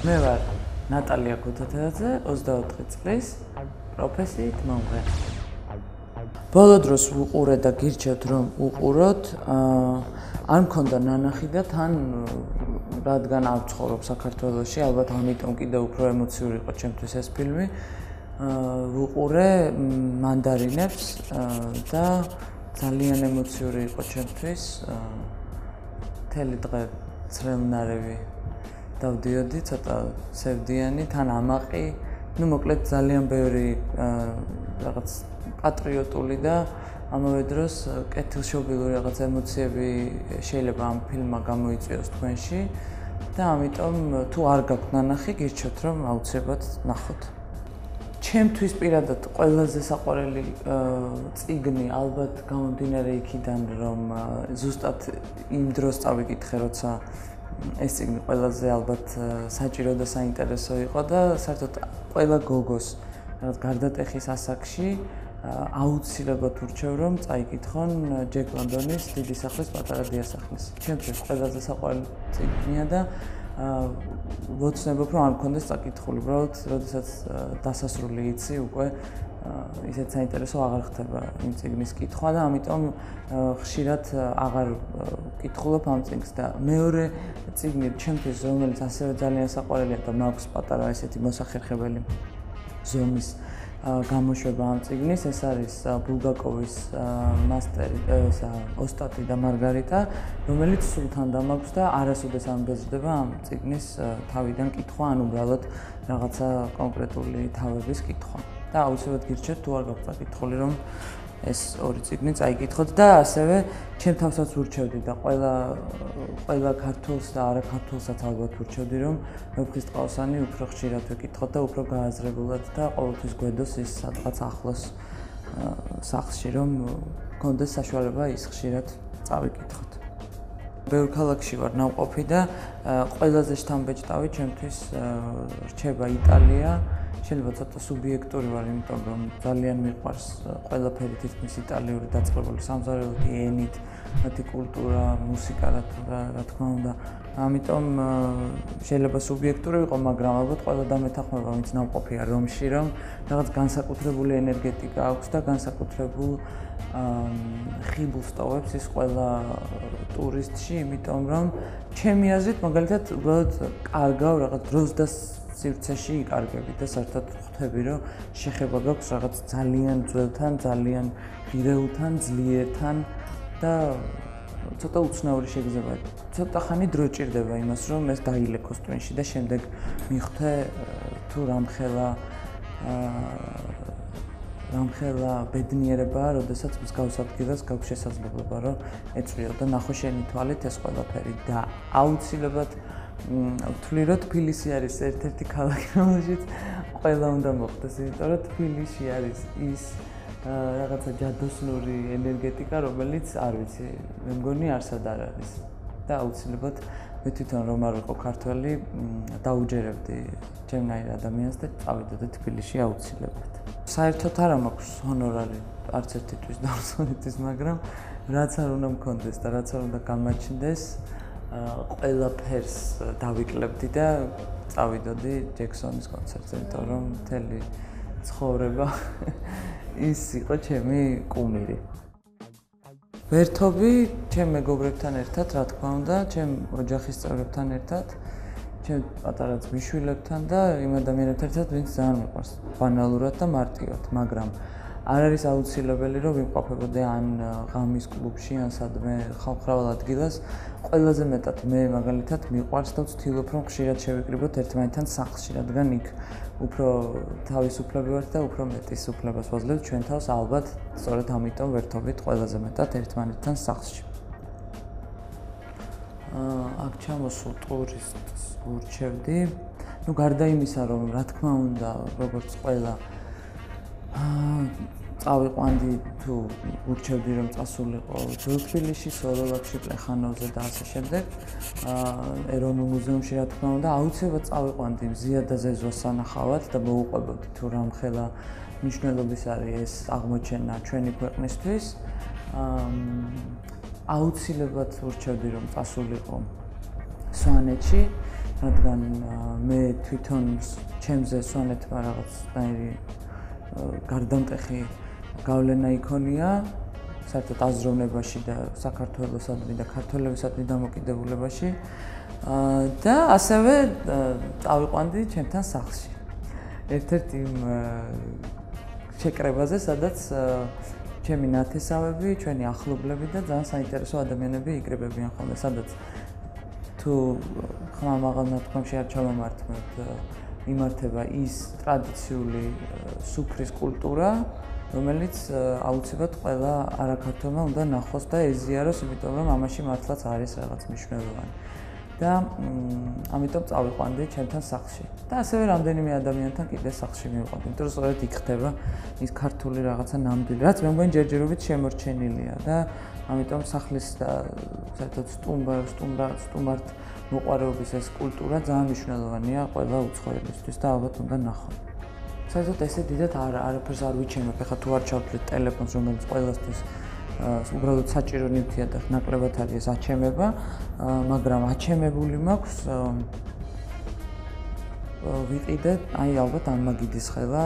მე ვარ ნატალია გუთათელაძე, 24 წლის, პროფესიით მომღერალი. ბოლო დროს ვუყურე და გირჩევთ რომ უყუროთ, არ მქონდა ნანახი და თან რადგან არ ვცხოვრობ საქართველოში, ალბათ ამიტომ კიდევ უფრო ემოციური იყო ჩემთვის ეს ფილმი. ვუყურე მანდარინებს და ძალიან ემოციური იყო ჩემთვის. მთელი დღე ცრემლნარევი დავდიოდი, ცოტა სევდიანი, თან ამაყი, მოკლედ ძალიან ბევრი რაღაც პატრიოტული და ამავე დროს კეთილშობილური რაღაც ემოციები შეიძლება ამ ფილმმა გამოიწვიოს თქვენში და ამიტომ თუ არ გაქვთ ნანახი, გირჩევთ რომ აუცილებლად ნახოთ. ჩემთვის პირადად ყველაზე საყვარელი წიგნი ალბათ გამომდინარე იქიდან რომ ზუსტად იმ დროს წავიკითხე, როცა ეს წიგნი ყველაზე ალბათ საჭირო და საინტერესო იყო და საერთოდ ყველა გოგოს რაღაც გარდატეხის ასაკში აუცილებლად ურჩევ რომ წაიკითხონ ჯეკ ლონდონის დიდი სახლის პატარა დიასახლის. ჩემთვის ყველაზე საყვარელი წიგნია და ვოცნებობ რომ არ მქონდეს წაკითხული. უბრალოდ, როდესაც დასასრული იცი, უკვე ისეთ საინტერესო აღარ ხდება იმ წიგნის კითხვა და ამიტომ ხშირად აღარ ვკითხულობ ამ წიგნს და მეორე წიგნი ჩემთვის რომელიც ასევე ძალიან საყვარელია და მაქვს პატარა ესეთი მოსახერხებელი ზომის გამოშვება ამ წიგნის, ეს არის ბულგაკოვის მასტერი, ოსტატი და მარგარიტა, რომელიც სულ თან დამაქვს და არასოდეს არ მბეზდება ამ წიგნის თავიდან კითხვა, ან უბრალოდ რაღაცა კონკრეტული თავების კითხვა. და აუცილებლად გირჩევთ თუ არ გაქვთ წაკითხული რომ ეს ორი წიგნი წაიკითხოთ და ასევე ჩემ თავსაც ურჩევდი და ყველა ქართველს და არაქართველსაც ალბათ ურჩევდი რომ მეფხისტყაოსანი უფრო ხშირად ვეკითხოთ და უფრო გააზრებულად და ყოველთვის გვედოს ის სადღაც ახლოს სახლში რომ გქონდეს საშუალება ის ხშირად წავიკითხოთ. ბევრ ქალაქში ვარ ნამყოფი და ყველაზე შთამბეჭდავი ჩემთვის რჩება იტალია. შეიძლება ცოტა სუბიექტური ვარ, იმიტომ რომ ძალიან მიყვარს ყველაფერი თითქმის იტალიური დაწყებული სამზარეულოთი, ენით, მათი კულტურა, მუსიკა რა თქმა უნდა. ამიტომ შეიძლება სუბიექტური ვიყო, მაგრამ ალბათ ყველა დამეთანხმება, ვინც ნამყოფია რომში, რომ რაღაც განსაკუთრებული ენერგეტიკა აქვს და განსაკუთრებულ ხიბლს ტოვებს ის ყველა ტურისტში, იმიტომ რომ ჩემი აზრით მაგალითად უბრალოდ კარგავ რაღაც დროს და სივრცეში იკარგები და საერთოდ ხვდები რომ შეხება გაქვს რაღაც ძალიან ძველთან, ძალიან ღირეულთან, ძლიერთან და ცოტა უცნაური შეგრძნება. ცოტა ხანი დრო ჭირდება იმას რომ ეს დაილექოს ტვინში და შემდეგ მიხვდე თუ რამხელა ბედნიერებაა, როდესაც მსგავს ადგილას გაქვს შესაძლებლობა რომ ეწვიო და ნახო შენი თვალით ეს ყველაფერი და აუცილებლად ვთვლი რომ თბილისი არის ერთ-ერთი ქალაქი, რომელშიც ყველა უნდა მოხდეს, იმიტომ რომ თბილისში არის ის რაღაცა ჯადოსნური ენერგეტიკა, რომელიც არ ვიცი, მე მგონი არსად არ არის და აუცილებლად მე თვითონ რომ არ ვიყო ქართველი, დაუჯერებდი ჩემნაირ ადამიანს და წავიდოდი თბილისში აუცილებლად. საერთოდ არ მაქვს ჰონორარი არც ერთი თვის დავსვენეთის, მაგრამ რაც არ უნდა მქონდეს და რაც არ უნდა გამაჩნდეს ყველაფერს დავიკლებდი და წავიდოდი ჯექსონის კონცერტზე, იმიტომ რომ მთელი ცხოვრება ის იყო ჩემი კუმირი. ვერთობი ჩემ მეგობრებთან ერთად, რა თქმა უნდა, ჩემ ოჯახის წევრებთან ერთად, ჩემ პატარა ძმისშვილებთან და იმ ადამიანებთან ერთად, ვინც ძალიან მიყვარს ბანალურად და მარტივად, მაგრამ არ არის აუცილებელი რომ ვიმყოფებოდე ან ღამის კლუბში, ან სადმე ხალხმრავალ ადგილას. ყველაზე მეტად მე მაგალითად მიყვარს და ვცდილობ რომ ხშირად შევიკრიბოთ ერთმანეთთან სახლში, რადგან იქ უფრო თავისუფლები ვართ და უფრო მეტის უფლებას ვაძლევთ ჩვენ თავს ალბათ, სწორედ ამიტომ ვერთობით ყველაზე მეტად ერთმანეთთან სახლში. აქ ჩამოსულ ტურისტს ურჩევდი. გარდა იმისა, რომ რა თქმა უნდა, როგორც ყველა წავიყვანდი თუ ურჩევდი რომ წასულიყო თბილისში, სოლოლაკში, პლეხანოვზე და ასე შემდეგ. ეროვნულ მუზეუმში რა თქმა უნდა, აუცილებლად წავიყვანდი მზია და ზეზოს სანახავად და მოუყვებოდი თუ რამხელა მნიშვნელობის არის ეს აღმოჩენა ჩვენი ქვეყნისთვის. აუცილებლად ურჩევდი რომ წასულიყო სვანეთში რადგან მე თვითონ ჩემზე სვანეთმა რაღაცნაირი გარდამტეხი გავლენა იქონია საერთოდ აზროვნებაში და საქართველოსადმი და ქართველებისადმი დამოკიდებულებაში და ასევე წავიყვანდი ჩემთან სახლში. ერთ-ერთ იმ შეკრებაზე, სადაც ჩემი ნათესავები, ჩვენი ახლობლები და ძალიან საინტერესო ადამიანები იკრიბებიან ხოლმე, სადაც თუ ხმამაღალ ნათქვამში არ ჩავამართმევთ, იმართება ის ტრადიციული სუფრის კულტურა, რომელიც აუცილებლად ყველა არაქართველმა უნდა ნახოს და ეზიაროს, იმიტომ რომ ამაში მართლაც არის რაღაც მნიშვნელოვანი. და ამიტომ წავიყვანდი ჩემთან სახლში. და ასევე რამდენიმე ადამიანთან კიდე სახლში მივყვანდი, იმიტომ რომ სწორედ იქ ხდება ის ქართული რაღაცა ნამდვილი, რაც მე მგონი ჯერჯერობით შემორჩენილია და ამიტომ სახლის და საერთოდ სტუმართ მოყვარეობის ეს კულტურა ძალიან მნიშვნელოვანია ყველა უცხოელისთვის და ალბათ უნდა ნახონ. საერთოდ ესე დიდად არაფერს არ ვიჩემებ, ეხლა თუ არ ჩავთვლით ტელეფონს, რომელიც ყველასთვის უბრალოდ საჭირო ნივთია და ნაკლებად არის ეს აჩემება, მაგრამ აჩემებული მაქვს ვიყიდე, ალბათ ამ მაგიდის ხელა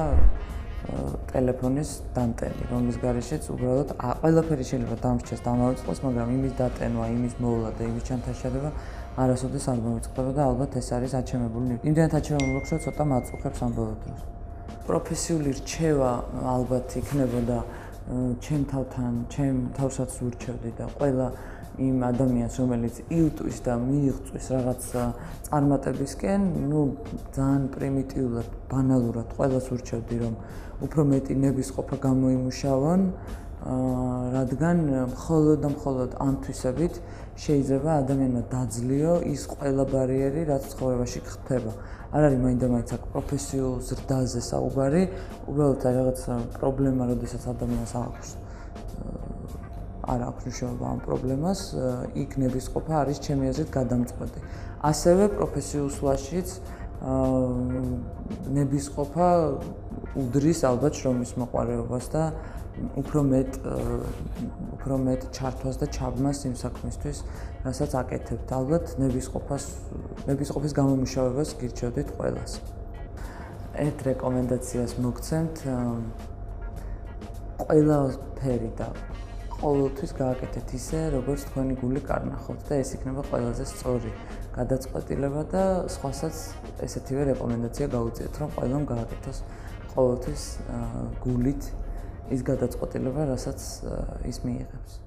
ტელეფონის დამტენი, რომლის გარეშეც უბრალოდ ყველაფერი შეიძლება დამრჩეს და ამავიწყოს, მაგრამ იმის დატენვა, იმის მოვლა და იმის ჩანთაშარება არასოდეს არ მომიწყდება და ალბათ ეს არის აჩემებული ნივთი. იმდენად აჩემებული მაქვს, რომ ცოტა მაწუხებს ამ ბოლო დროს. პროფესიული რჩევა ალბათ იქნებოდა ჩემ თავთან, ჩემ თავსაც ვურჩევდი და ყველა იმ ადამიანს, რომელიც იუტვის და მიიღწვის რაღაც წარმატებისკენ, ძალიან პრიმიტიულად, ბანალურად ყველას ვურჩევდი, რომ უფრო მეტი ნებისყოფა გამოიმუშავონ, რადგან მხოლოდ და მხოლოდ ამ თვისებით შეიძლება ადამიანმა დაძლიო ის ყველა ბარიერი, რაც ცხოვრებაში ხდება. არ არის მაინდა-მაინც აქ პროფესიულ ზრდაზე საუბარი, უბრალოდ რაღაც პრობლემა, როდესაც ადამიანს არ აქვს მნიშვნელობა ამ პრობლემას, იქ ნებისყოფა არის ჩემი აზრით გადამწყვეტი. ასევე პროფესიულ სვლაშიც ნებისყოფა უდრის ალბათ შრომის მოყვარეობას და უფრო მეტ ჩართვას და ჩაბმას იმ საქმისთვის, რასაც აკეთებთ. ალბათ ნებისყოფის გამომუშავებას გირჩევდით ყველას. ერთ რეკომენდაციას მოგცემთ, ყველაფერი და ყოველთვის გააკეთეთ ისე, როგორც თქვენი გული კარნახავთ და ეს იქნება ყველაზე სწორი გადაწყვეტილება და სხვასაც ესეთივე რეკომენდაცია გაუწიეთ, რომ ყველამ გააკეთოს ყოველთვის გულით ის გადაწყვეტილება, რასაც ის მიიღებს.